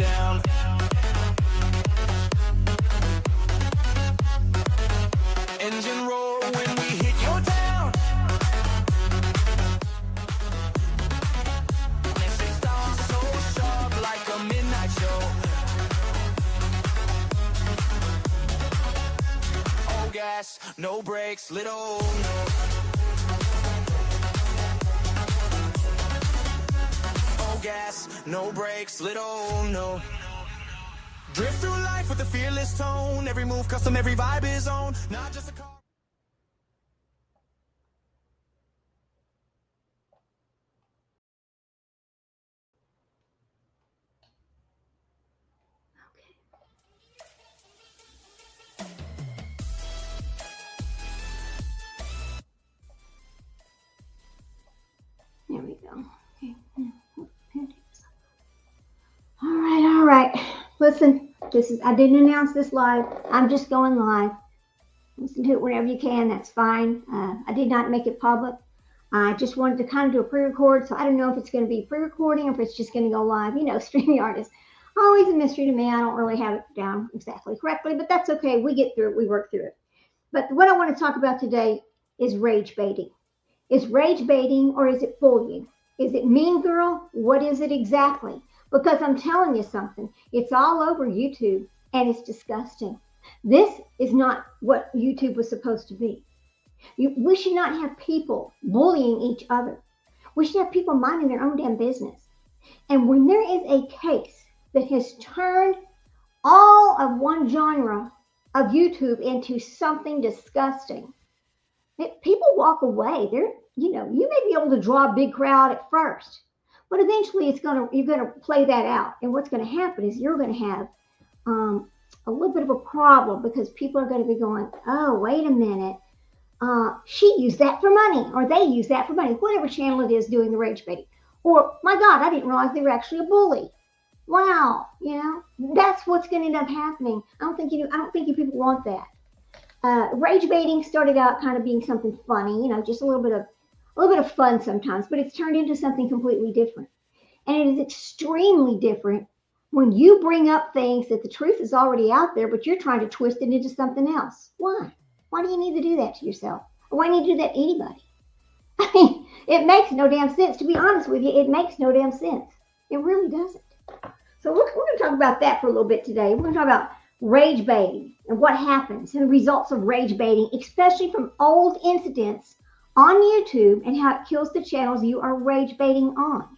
down. Engine roar when we hit your town. Message stars so sharp like a midnight show. All gas, no brakes, little no. All gas, no brakes, little no. Drift through life with a fearless tone. Every move custom, every vibe is on. Not just a car. There we go. Okay. All right. Listen, I didn't announce this live. I'm just going live. Listen to it whenever you can. That's fine. I did not make it public. I just wanted to kind of do a pre-record, so I don't know if it's going to be pre-recording or if it's just going to go live. You know, StreamYard is always a mystery to me. I don't really have it down exactly correctly, but that's okay. We get through it. We work through it. But what I want to talk about today is rage baiting. Is rage baiting or is it bullying? Is it mean girl? What is it exactly? Because I'm telling you something, it's all over YouTube and it's disgusting. This is not what YouTube was supposed to be. We should not have people bullying each other. We should have people minding their own damn business. And when there is a case that has turned all of one genre of YouTube into something disgusting, people walk away. You may be able to draw a big crowd at first, but eventually you're going to play that out. And what's going to happen is you're going to have a little bit of a problem because people are going to be going, oh, wait a minute. She used that for money, or they use that for money, whatever channel it is doing the rage baiting. Or, my God, I didn't realize they were actually a bully. Wow, that's what's going to end up happening. I don't think you people want that. Rage baiting started out kind of being something funny, just a little bit of fun sometimes, but it's turned into something completely different. And it is extremely different when you bring up things that the truth is already out there, but you're trying to twist it into something else. Why? Why do you need to do that to yourself? Or why do you need to do that to anybody? I mean, it makes no damn sense. To be honest with you, it makes no damn sense. It really doesn't. So we're going to talk about that for a little bit today. We're going to talk about rage baiting and what happens and the results of rage baiting, especially from old incidents on YouTube and how it kills the channels you are rage baiting on.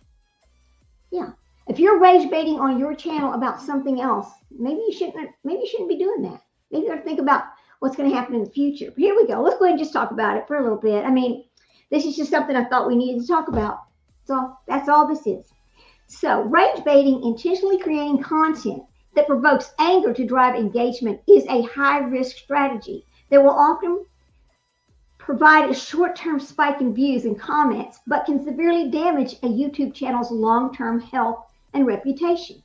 Yeah. If you're rage baiting on your channel about something else, maybe you shouldn't be doing that. Maybe you ought to think about what's going to happen in the future. But here we go. Let's go ahead and just talk about it for a little bit. I mean, this is just something I thought we needed to talk about. So that's all this is. So rage baiting, intentionally creating content that provokes anger to drive engagement, is a high-risk strategy that will often provide a short-term spike in views and comments, but can severely damage a YouTube channel's long-term health and reputation.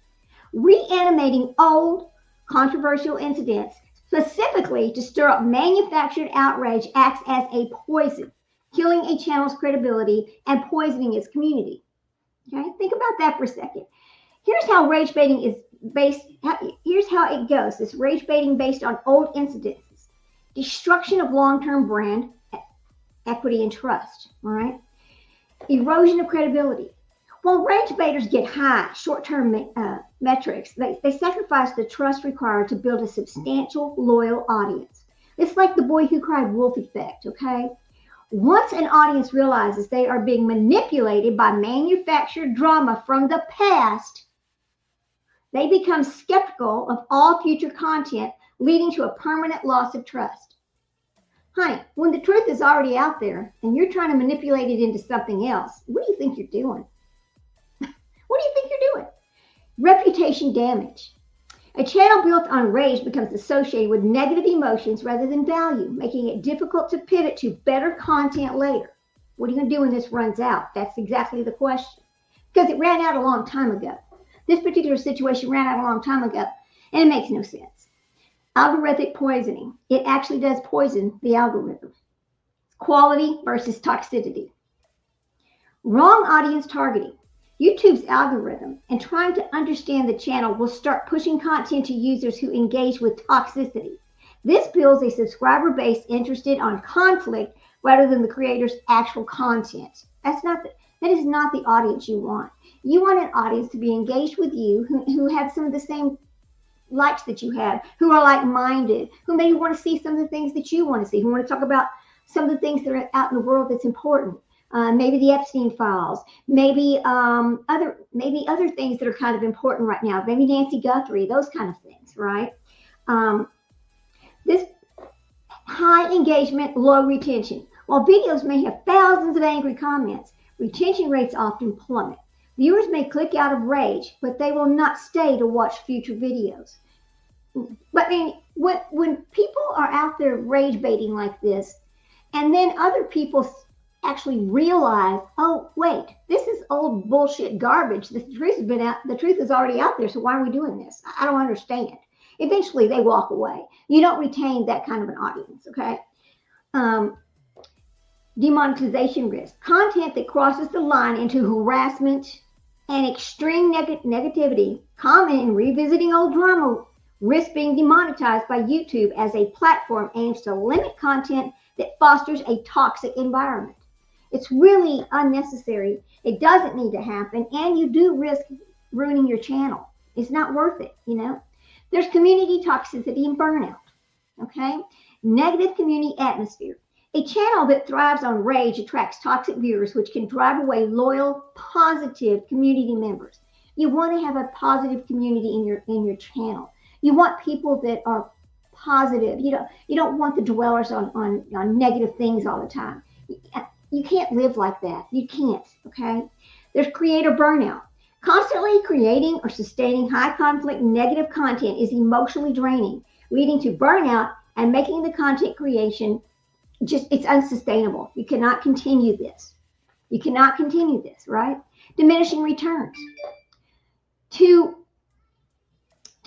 Reanimating old, controversial incidents specifically to stir up manufactured outrage acts as a poison, killing a channel's credibility and poisoning its community. Okay, think about that for a second. Here's how rage baiting is based. Here's how it goes. This rage baiting based on old incidences, destruction of long-term brand equity and trust. All right, erosion of credibility. While rage baiters get high short-term metrics, they sacrifice the trust required to build a substantial, loyal audience. It's like the boy who cried wolf effect. Okay. Once an audience realizes they are being manipulated by manufactured drama from the past, they become skeptical of all future content, leading to a permanent loss of trust. Honey, when the truth is already out there and you're trying to manipulate it into something else, what do you think you're doing? What do you think you're doing? Reputation damage. A channel built on rage becomes associated with negative emotions rather than value, making it difficult to pivot to better content later. What are you going to do when this runs out? That's exactly the question. Because it ran out a long time ago. This particular situation ran out a long time ago, and it makes no sense. Algorithmic poisoning. It actually does poison the algorithm. Quality versus toxicity. Wrong audience targeting. YouTube's algorithm and trying to understand the channel will start pushing content to users who engage with toxicity. This builds a subscriber base interested on conflict rather than the creator's actual content. That is not the audience you want. You want an audience to be engaged with you, who have some of the same likes that you have, who are like-minded, who maybe want to see some of the things that you want to see, who want to talk about some of the things that are out in the world that's important. Maybe the Epstein files, maybe other things that are kind of important right now. Maybe Nancy Guthrie, those kind of things, right? This high engagement, low retention. While videos may have thousands of angry comments, retention rates often plummet. Viewers may click out of rage, but they will not stay to watch future videos. But I mean, when people are out there rage baiting like this, and then other people actually realize, oh wait, this is old bullshit garbage. The truth is already out there. So why are we doing this? I don't understand. Eventually, they walk away. You don't retain that kind of an audience. Okay. Demonetization risk: content that crosses the line into harassment and extreme negativity, common in revisiting old drama, risk being demonetized by YouTube as a platform aims to limit content that fosters a toxic environment. It's really unnecessary. It doesn't need to happen, and you do risk ruining your channel. It's not worth it, you know. There's community toxicity and burnout, okay? Negative community atmosphere. A channel that thrives on rage attracts toxic viewers, which can drive away loyal, positive community members. You want to have a positive community in your channel. You want people that are positive. You don't want the dwellers on negative things all the time. You can't live like that. You can't, okay? There's creator burnout. Constantly creating or sustaining high conflict negative content is emotionally draining, leading to burnout and making the content creation it's unsustainable. You cannot continue this. You cannot continue this, right? Diminishing returns. To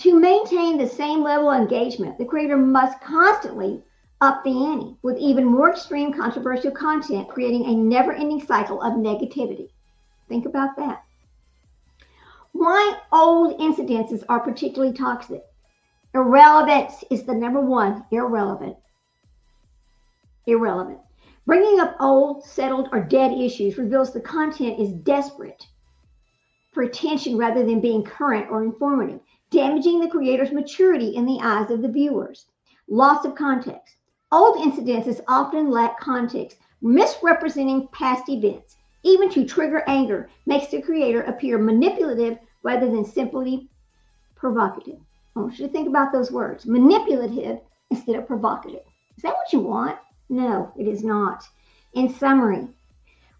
maintain the same level of engagement, the creator must constantly up the ante with even more extreme controversial content, creating a never-ending cycle of negativity. Think about that. Why old incidences are particularly toxic. Irrelevance is the number one. Irrelevant. Bringing up old, settled, or dead issues reveals the content is desperate for attention rather than being current or informative, damaging the creator's maturity in the eyes of the viewers. Loss of context. Old incidences often lack context, misrepresenting past events, even to trigger anger, makes the creator appear manipulative rather than simply provocative. I want you to think about those words. Manipulative instead of provocative. Is that what you want? No, it is not. In summary,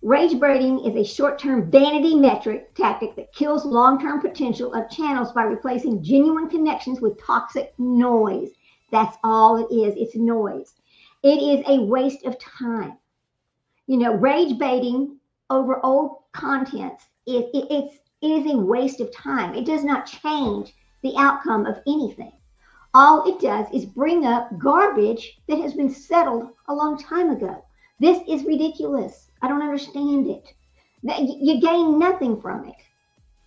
rage baiting is a short-term vanity metric tactic that kills long-term potential of channels by replacing genuine connections with toxic noise. That's all it is. It's noise. It is a waste of time. You know, rage baiting over old contents, it is a waste of time. It does not change the outcome of anything. All it does is bring up garbage that has been settled a long time ago. This is ridiculous. I don't understand it. You gain nothing from it.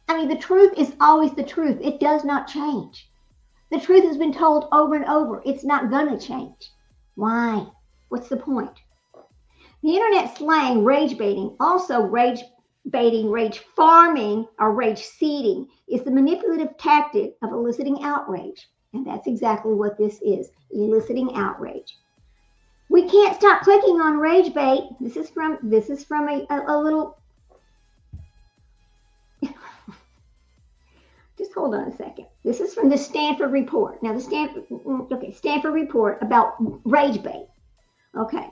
I mean, the truth is always the truth. It does not change. The truth has been told over and over. It's not going to change. Why? What's the point? The internet slang rage baiting, also rage baiting, rage farming, or rage seeding, is the manipulative tactic of eliciting outrage. And that's exactly what this is, eliciting outrage. We can't stop clicking on rage bait. This is from a little, just hold on a second. This is from the Stanford report. Now the Stanford report about rage bait. Okay.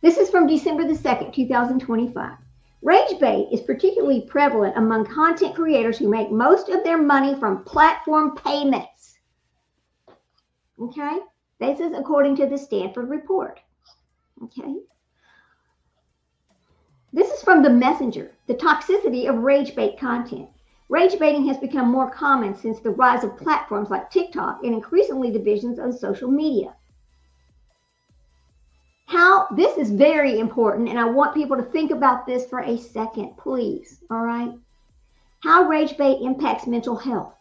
This is from December the 2nd, 2025. Rage bait is particularly prevalent among content creators who make most of their money from platform payments. Okay, this is according to the Stanford report. Okay, this is from The Messenger, the toxicity of rage bait content. Rage baiting has become more common since the rise of platforms like TikTok and increasingly divisions on social media. This is very important, and I want people to think about this for a second, please. All right. How rage bait impacts mental health.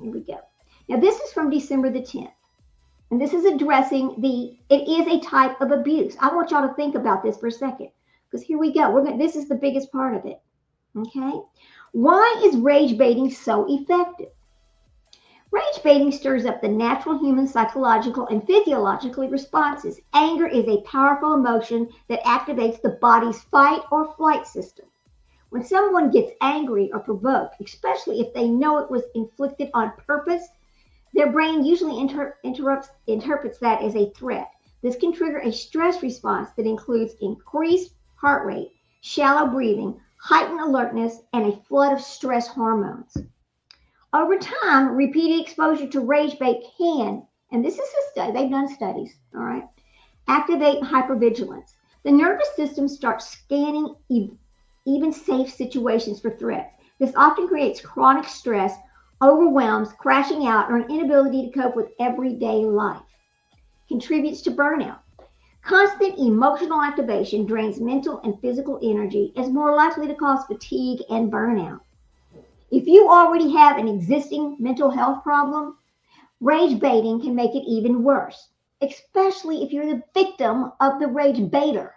Here we go. Now, this is from December the 10th. And this is addressing it is a type of abuse. I want y'all to think about this for a second. Because here we go. This is the biggest part of it. Okay? Why is rage baiting so effective? Rage baiting stirs up the natural human psychological and physiological responses. Anger is a powerful emotion that activates the body's fight or flight system. When someone gets angry or provoked, especially if they know it was inflicted on purpose, their brain usually interprets that as a threat. This can trigger a stress response that includes increased heart rate, shallow breathing, heightened alertness, and a flood of stress hormones. Over time, repeated exposure to rage bait can, and this is a study, they've done studies, all right, activate hypervigilance. The nervous system starts scanning even safe situations for threats. This often creates chronic stress, overwhelms, crashing out, or an inability to cope with everyday life. Contributes to burnout. Constant emotional activation drains mental and physical energy, is more likely to cause fatigue and burnout. If you already have an existing mental health problem, rage baiting can make it even worse, especially if you're the victim of the rage baiter.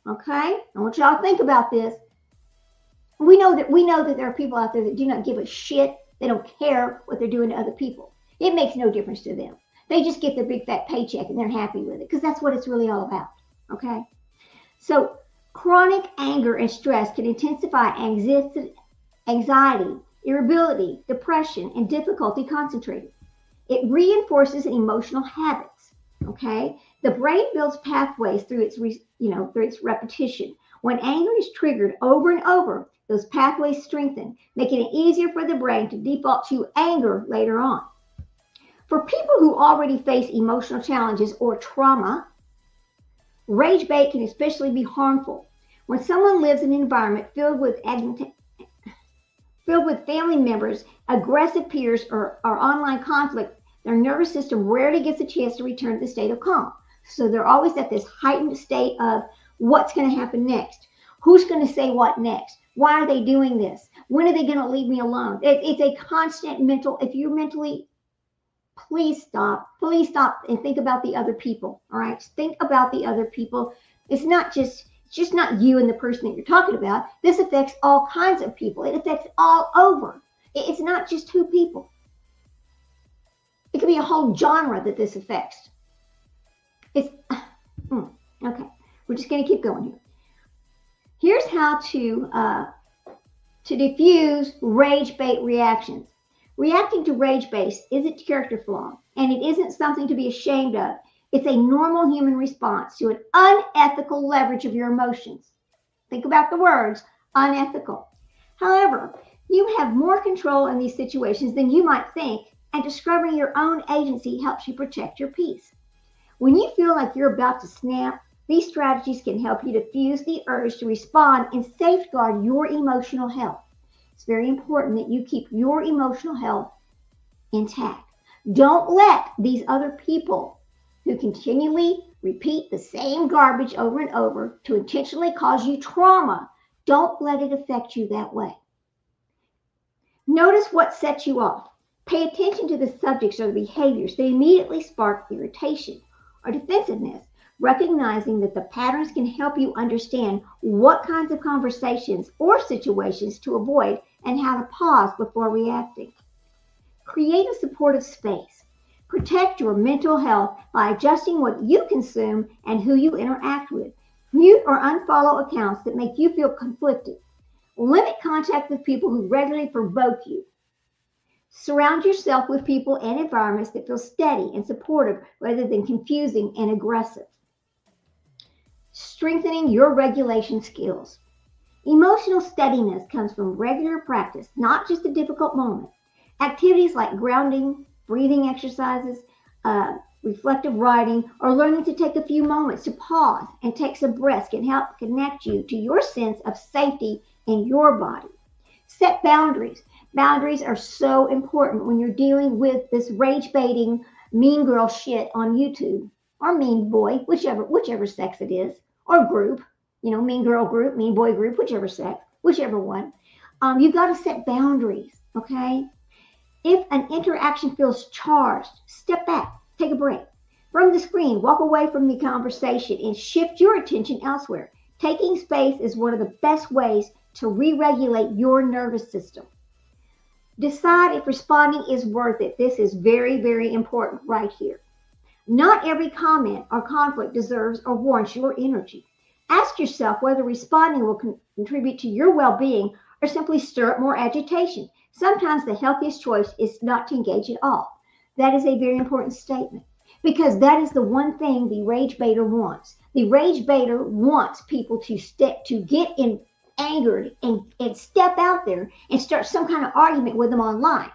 Okay? I want y'all to think about this. We know that there are people out there that do not give a shit. They don't care what they're doing to other people. It makes no difference to them. They just get their big fat paycheck and they're happy with it because that's what it's really all about. Okay? So chronic anger and stress can intensify anxiety, irritability, depression, and difficulty concentrating. It reinforces emotional habits. Okay? The brain builds pathways through its repetition. When anger is triggered over and over, those pathways strengthen, making it easier for the brain to default to anger later on. For people who already face emotional challenges or trauma, rage bait can especially be harmful. When someone lives in an environment filled with family members, aggressive peers, or online conflict, their nervous system rarely gets a chance to return to the state of calm. So they're always at this heightened state of what's going to happen next? Who's going to say what next? Why are they doing this? When are they going to leave me alone? It's a constant mental, if you're mentally, please stop and think about the other people. All right. Think about the other people. It's just not you and the person that you're talking about. This affects all kinds of people. It affects all over. It's not just two people. It could be a whole genre that this affects. Okay. We're just going to keep going here. Here's how to diffuse rage bait reactions. Reacting to rage bait isn't a character flaw, and it isn't something to be ashamed of. It's a normal human response to an unethical leverage of your emotions. Think about the words, unethical. However, you have more control in these situations than you might think, and discovering your own agency helps you protect your peace. When you feel like you're about to snap, these strategies can help you diffuse the urge to respond and safeguard your emotional health. It's very important that you keep your emotional health intact. Don't let these other people who continually repeat the same garbage over and over to intentionally cause you trauma, don't let it affect you that way. Notice what sets you off. Pay attention to the subjects or the behaviors that immediately spark irritation or defensiveness, recognizing that the patterns can help you understand what kinds of conversations or situations to avoid and how to pause before reacting. Create a supportive space. Protect your mental health by adjusting what you consume and who you interact with. Mute or unfollow accounts that make you feel conflicted. Limit contact with people who regularly provoke you. Surround yourself with people and environments that feel steady and supportive rather than confusing and aggressive. Strengthening your regulation skills. Emotional steadiness comes from regular practice, not just a difficult moment. Activities like grounding, breathing exercises, reflective writing, or learning to take a few moments to pause and take some breaths can help connect you to your sense of safety in your body. Set boundaries. Boundaries are so important when you're dealing with this rage baiting, mean girl shit on YouTube, or mean boy, whichever sex it is, or group, mean girl group, mean boy group, whichever sex, whichever one. You've got to set boundaries, okay? If an interaction feels charged, step back, take a break. From the screen, walk away from the conversation and shift your attention elsewhere. Taking space is one of the best ways to re-regulate your nervous system. Decide if responding is worth it. This is very, very important right here. Not every comment or conflict deserves or warrants your energy. Ask yourself whether responding will contribute to your well-being or simply stir up more agitation. Sometimes the healthiest choice is not to engage at all. That is a very important statement because that is the one thing the rage baiter wants. The rage baiter wants people to get in angered and step out there and start some kind of argument with them online.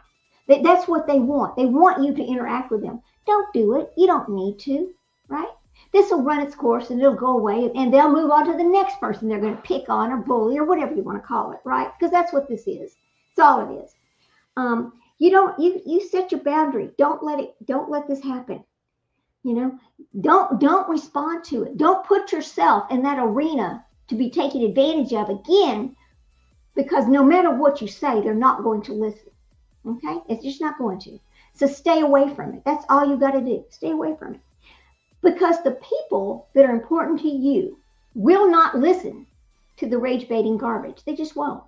That's what they want. They want you to interact with them. Don't do it. You don't need to, right? This will run its course and it'll go away and they'll move on to the next person they're going to pick on or bully or whatever you want to call it, right? Because that's what this is. It's all it is. You set your boundary. Don't let this happen. Don't respond to it. Don't put yourself in that arena to be taken advantage of again, because no matter what you say, they're not going to listen. Okay? It's just not going to. So stay away from it. That's all you got to do. Stay away from it. Because the people that are important to you will not listen to the rage baiting garbage. They just won't.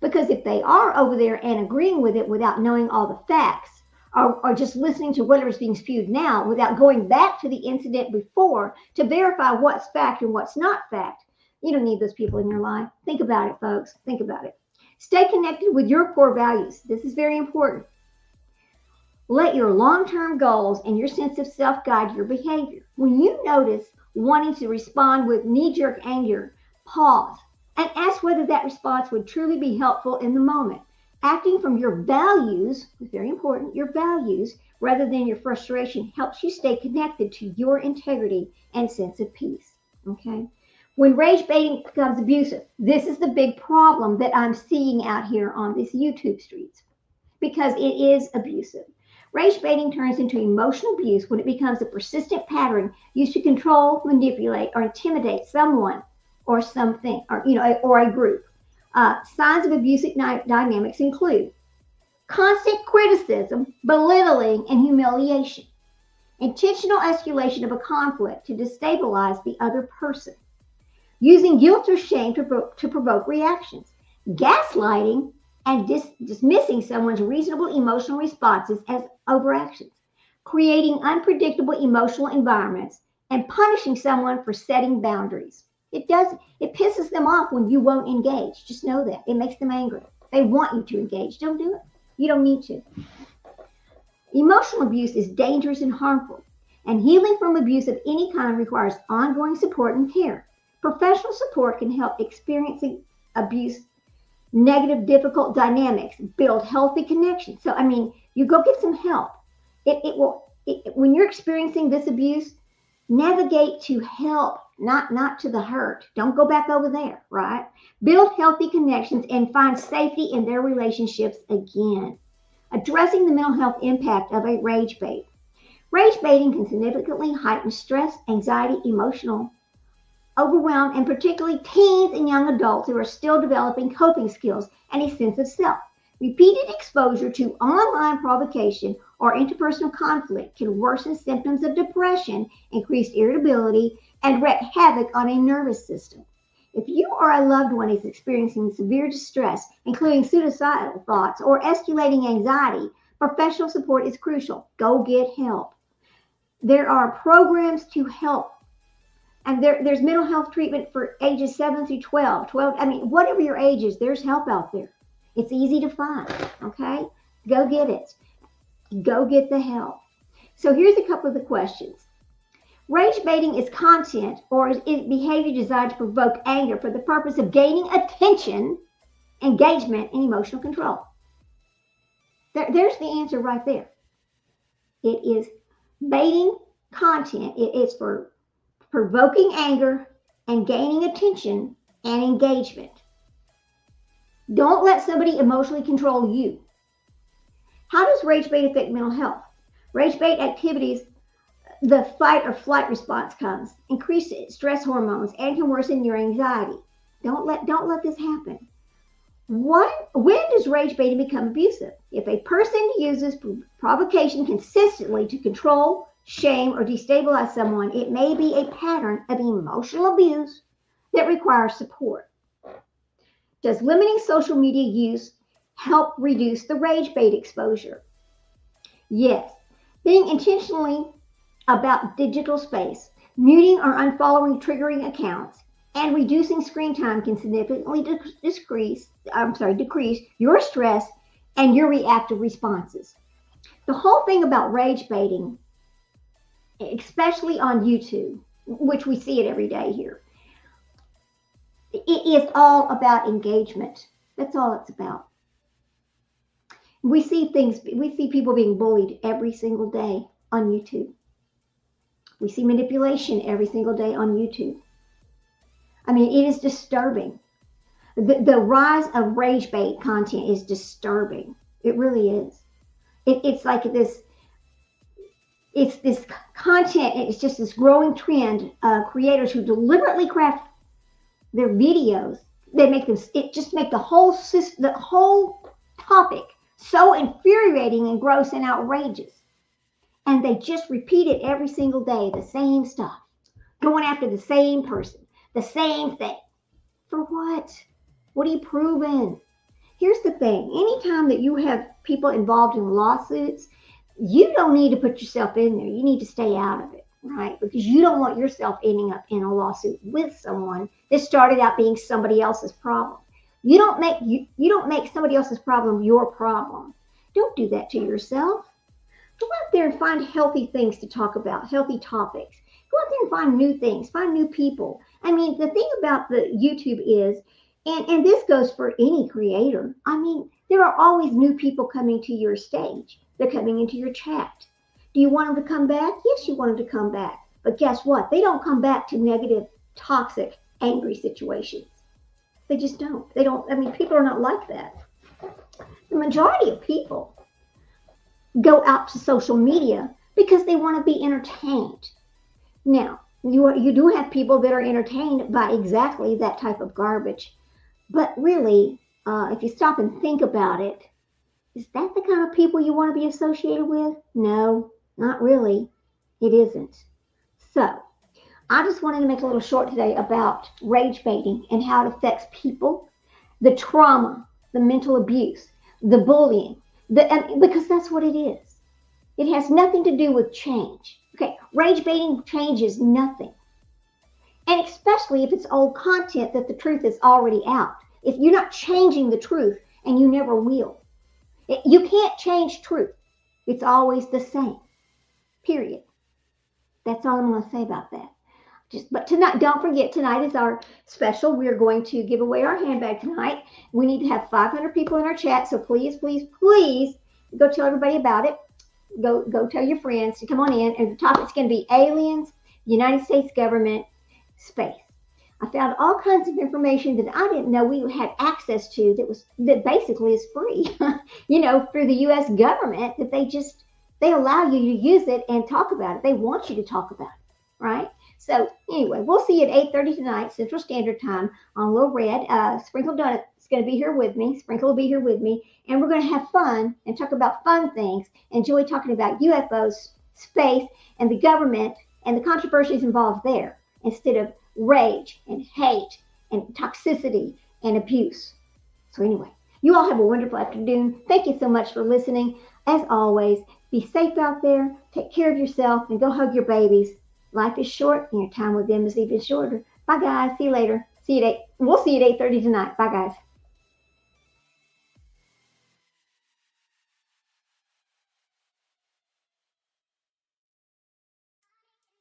Because if they are over there and agreeing with it without knowing all the facts, or just listening to whatever's being spewed now without going back to the incident before to verify what's fact and what's not fact, you don't need those people in your life. Think about it, folks. Think about it. Stay connected with your core values. This is very important. Let your long-term goals and your sense of self guide your behavior. When you notice wanting to respond with knee-jerk anger, pause and ask whether that response would truly be helpful in the moment. Acting from your values is very important. Your values, rather than your frustration, helps you stay connected to your integrity and sense of peace. Okay? When rage baiting becomes abusive, this is the big problem that I'm seeing out here on these YouTube streets, because it is abusive. Rage baiting turns into emotional abuse when it becomes a persistent pattern used to control, manipulate, or intimidate someone or something, or a group. Signs of abusive dynamics include constant criticism, belittling, and humiliation, intentional escalation of a conflict to destabilize the other person, using guilt or shame to provoke reactions, gaslighting, and dismissing someone's reasonable emotional responses as overactions, creating unpredictable emotional environments, and punishing someone for setting boundaries. It pisses them off when you won't engage. Just know that. It makes them angry. They want you to engage. Don't do it. You don't need to. Emotional abuse is dangerous and harmful, and healing from abuse of any kind requires ongoing support and care. Professional support can help experiencing abuse, negative, difficult dynamics, build healthy connections. So, you go get some help. When you're experiencing this abuse, navigate to help, not to the hurt. Don't go back over there, right? Build healthy connections and find safety in their relationships again. Addressing the mental health impact of a rage bait. Rage baiting can significantly heighten stress, anxiety, emotional overwhelm, and particularly teens and young adults who are still developing coping skills and a sense of self. Repeated exposure to online provocation or interpersonal conflict can worsen symptoms of depression, increased irritability, and wreak havoc on a nervous system. If you or a loved one is experiencing severe distress, including suicidal thoughts or escalating anxiety, professional support is crucial. Go get help. There are programs to help. And there's mental health treatment for ages 7 through 12. Whatever your age is, there's help out there. It's easy to find, okay? Go get it. Go get the help. So here's a couple of the questions. Rage baiting is content or is behavior designed to provoke anger for the purpose of gaining attention, engagement, and emotional control. There's the answer right there. It is baiting content. It is for provoking anger and gaining attention and engagement. Don't let somebody emotionally control you. How does rage bait affect mental health? Rage bait activities, the fight or flight response comes, increased stress hormones, and can worsen your anxiety. Don't let this happen. When does rage baiting become abusive? If a person uses provocation consistently to control, shame, or destabilize someone, it may be a pattern of emotional abuse that requires support. Does limiting social media use help reduce the rage bait exposure? Yes. Being intentionally about digital space, muting or unfollowing triggering accounts, and reducing screen time can significantly decrease your stress and your reactive responses. The whole thing about rage baiting, especially on YouTube, which we see it every day here, it is all about engagement. That's all it's about. We see people being bullied every single day on YouTube. We see manipulation every single day on YouTube. I mean, it is disturbing. The rise of rage bait content is disturbing. It really is. It's like this. It's this content. It's just this growing trend of creators who deliberately craft their videos. They make them. It just make the whole topic so infuriating and gross and outrageous. And they just repeat it every single day, the same stuff, going after the same person, the same thing. For what? What are you proving? Here's the thing. Anytime that you have people involved in lawsuits, you don't need to put yourself in there. You need to stay out of it, right? Because you don't want yourself ending up in a lawsuit with someone that started out being somebody else's problem. You don't make somebody else's problem your problem. Don't do that to yourself. Go out there and find healthy things to talk about, healthy topics. Go out there and find new things, find new people. I mean, the thing about the YouTube is, and this goes for any creator, I mean, there are always new people coming to your stage. They're coming into your chat. Do you want them to come back? Yes, you want them to come back. But guess what? They don't come back to negative, toxic, angry situations. They just don't. They don't. I mean, people are not like that. The majority of people go out to social media because they want to be entertained. Now, you do have people that are entertained by exactly that type of garbage. But really, if you stop and think about it, is that the kind of people you want to be associated with? No, not really. It isn't. So, I just wanted to make a little short today about rage baiting and how it affects people, the trauma, the mental abuse, the bullying, because that's what it is. It has nothing to do with change. Okay, rage baiting changes nothing. And especially if it's old content that the truth is already out. If you're not changing the truth, and you never will. You can't change truth. It's always the same. Period. That's all I'm going to say about that. But tonight, don't forget, tonight is our special. We're going to give away our handbag tonight. We need to have 500 people in our chat, so please, please, please go tell everybody about it. Go tell your friends to come on in. And the topic's going to be aliens, United States government, space. I found all kinds of information that I didn't know we had access to that basically is free, through the U.S. government, that they allow you to use it and talk about it. They want you to talk about it, right? So anyway, we'll see you at 8:30 tonight, Central Standard Time on Little Red. Sprinkle Donut is going to be here with me. Sprinkle will be here with me. And we're going to have fun and talk about fun things. Enjoy talking about UFOs, space, and the government and the controversies involved there, instead of rage and hate and toxicity and abuse. So anyway, you all have a wonderful afternoon. Thank you so much for listening. As always, be safe out there. Take care of yourself and go hug your babies. Life is short and your time with them is even shorter. Bye, guys. See you later. We'll see you at 8:30 tonight. Bye, guys.